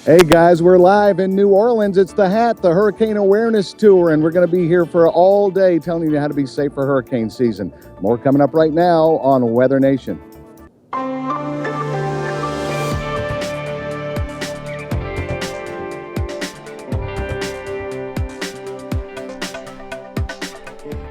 Hey guys, we're live in New Orleans. It's the HAT, the Hurricane Awareness Tour, and we're going to be here for all day telling you how to be safe for hurricane season. More coming up right now on WeatherNation.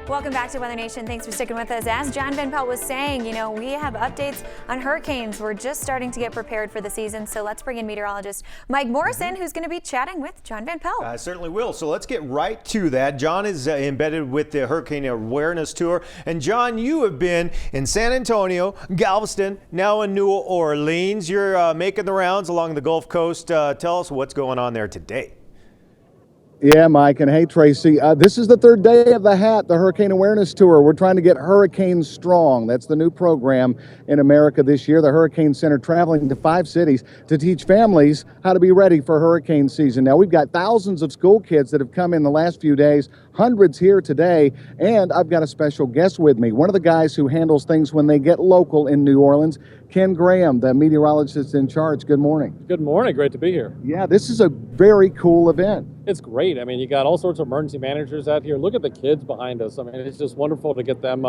Welcome back to Weather Nation. Thanks for sticking with us. As John Van Pelt was saying, we have updates on hurricanes. We're just starting to get prepared for the season, so let's bring in meteorologist Mike Morrison, who's going to be chatting with John Van Pelt. I certainly will. So let's get right to that. John is embedded with the Hurricane Awareness Tour. And John, you have been in San Antonio, Galveston, now in New Orleans. You're making the rounds along the Gulf Coast. Tell us what's going on there today. Yeah, Mike, and hey, Tracy. This is the third day of the HAT, the Hurricane Awareness Tour. We're trying to get Hurricane Strong. That's the new program in America this year. The Hurricane Center traveling to 5 cities to teach families how to be ready for hurricane season. Now, we've got thousands of school kids that have come in the last few days, hundreds here today, and I've got a special guest with me. One of the guys who handles things when they get local in New Orleans, Ken Graham, the meteorologist in charge. Good morning. Good morning. Great to be here. Yeah, this is a very cool event. It's great. I mean, you got all sorts of emergency managers out here. Look at the kids behind us. I mean, it's just wonderful to get them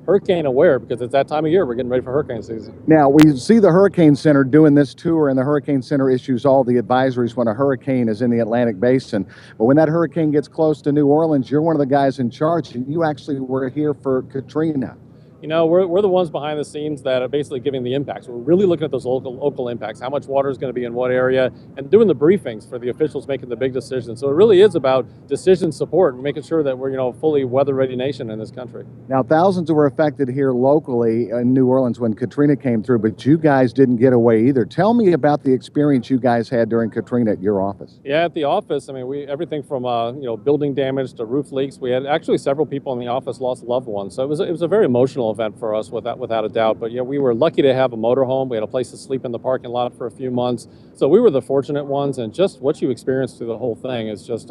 hurricane aware because it's that time of year. We're getting ready for hurricane season. Now, we see the Hurricane Center doing this tour, and the Hurricane Center issues all the advisories when a hurricane is in the Atlantic Basin. But when that hurricane gets close to New Orleans, you're one of the guys in charge, and you actually were here for Katrina. We're the ones behind the scenes that are basically giving the impacts. We're really looking at those local impacts, how much water is going to be in what area, and doing the briefings for the officials making the big decisions. So it really is about decision support and making sure that we're, fully weather-ready nation in this country. Now, thousands were affected here locally in New Orleans when Katrina came through, but you guys didn't get away either. Tell me about the experience you guys had during Katrina at your office. Yeah, at the office, I mean, everything from building damage to roof leaks. We had actually several people in the office lost loved ones, so it was a very emotional event for us without a doubt. But yeah, we were lucky to have a motorhome. We had a place to sleep in the parking lot for a few months, so we were the fortunate ones. And just what you experienced through the whole thing is just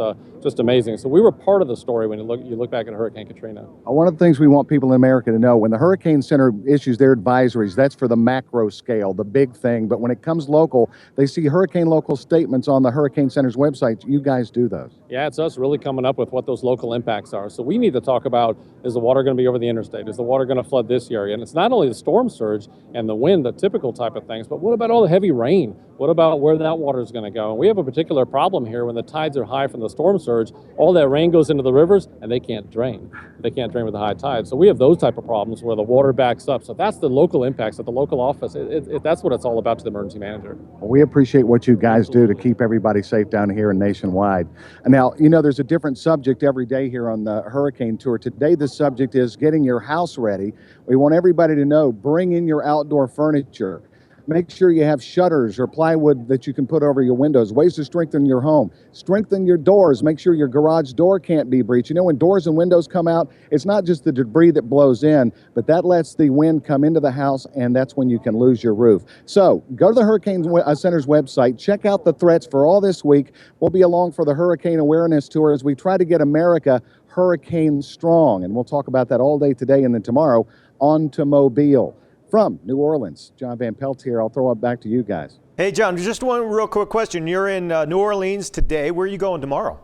amazing. So we were part of the story when you look back at Hurricane Katrina. One of the things we want people in America to know: when the Hurricane Center issues their advisories, that's for the macro scale, the big thing. But when it comes local, they see hurricane local statements on the Hurricane Center's website. You guys do those. Yeah, it's us really coming up with what those local impacts are. So we need to talk about, is the water going to be over the interstate? Is the water going to flood this area? And it's not only the storm surge and the wind, the typical type of things, but what about all the heavy rain? What about where that water is going to go? And we have a particular problem here when the tides are high from the storm surge. All that rain goes into the rivers and they can't drain. They can't drain with the high tide. So we have those type of problems where the water backs up. So that's the local impacts at the local office. That's what it's all about to the emergency manager. Well, we appreciate what you guys do to keep everybody safe down here and nationwide. And now, there's a different subject every day here on the Hurricane Tour. Today, the subject is getting your house ready. We want everybody to know, bring in your outdoor furniture. Make sure you have shutters or plywood that you can put over your windows. Ways to strengthen your home. Strengthen your doors. Make sure your garage door can't be breached. When doors and windows come out, it's not just the debris that blows in, but that lets the wind come into the house, and that's when you can lose your roof. So go to the Hurricane Center's website. Check out the threats for all this week. We'll be along for the Hurricane Awareness Tour as we try to get America hurricane strong. And we'll talk about that all day today and then tomorrow on to Mobile. From New Orleans, John Van Pelt here. I'll throw it back to you guys. Hey, John, just one real quick question. You're in New Orleans today. Where are you going tomorrow?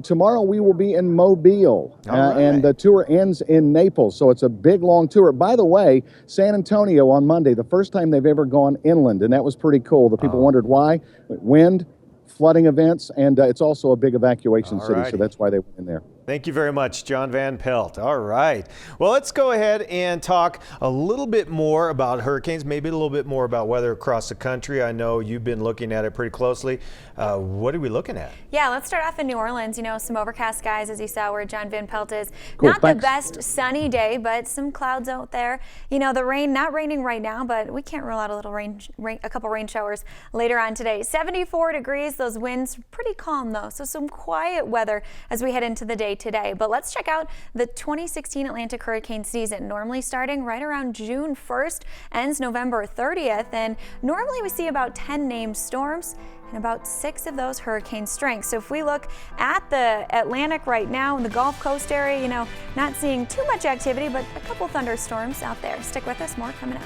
Tomorrow we will be in Mobile, right. And the tour ends in Naples, so it's a big, long tour. By the way, San Antonio on Monday, the first time they've ever gone inland, and that was pretty cool. The people wondered why. Wind, flooding events, and it's also a big evacuation city, so that's why they went in there. Thank you very much, John Van Pelt. All right. Well, let's go ahead and talk a little bit more about hurricanes, maybe a little bit more about weather across the country. I know you've been looking at it pretty closely. What are we looking at? Yeah, let's start off in New Orleans. Some overcast skies, as you saw where John Van Pelt is. Cool, not thanks. The best sunny day, but some clouds out there. The rain, not raining right now, but we can't rule out a little rain, a couple rain showers later on today. 74 degrees, those winds pretty calm though. So some quiet weather as we head into the day today. But let's check out the 2016 Atlantic hurricane season, normally starting right around June 1st, ends November 30th. And normally we see about 10 named storms and about 6 of those hurricane strengths. So if we look at the Atlantic right now in the Gulf Coast area, not seeing too much activity, but a couple thunderstorms out there. Stick with us, more coming up.